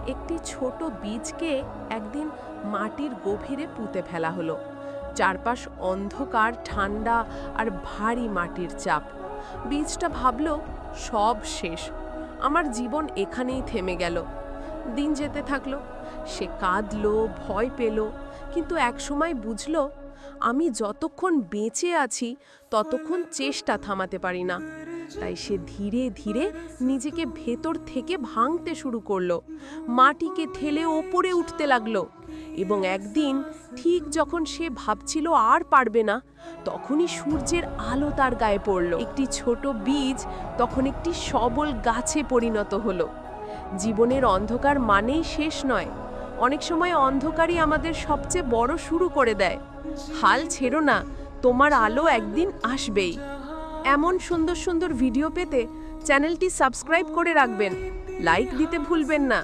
একটি ছোট বীজকে একদিন মাটির গভীরে পুঁতে ফেলা হলো। চারপাশ অন্ধকার, ঠান্ডা আর ভারী মাটির চাপ। বীজটা ভাবল, সব শেষ, আমার জীবন এখানেই থেমে গেল। দিন যেতে থাকলো, সে কাঁদলো, ভয় পেল, কিন্তু একসময় বুঝল, আমি যতক্ষণ বেঁচে আছি ততক্ষণ চেষ্টা থামাতে পারি না। তাই সে ধীরে ধীরে নিজেকে ভেতর থেকে ভাঙতে শুরু করলো, মাটিকে ঠেলে ওপরে উঠতে লাগলো। এবং একদিন ঠিক যখন সে ভাবছিল আর পারবে না, তখনই সূর্যের আলো তার গায়ে পড়ল। একটি ছোট বীজ তখন একটি সবল গাছে পরিণত হলো। জীবনের অন্ধকার মানেই শেষ নয়, অনেক সময় অন্ধকারই আমাদের সবচেয়ে বড় শুরু করে দেয়। হাল ছেড়ো না, তোমার আলো একদিন আসবেই। এমন সুন্দর সুন্দর ভিডিও পেতে চ্যানেলটি সাবস্ক্রাইব করে রাখবেন, লাইক দিতে ভুলবেন না।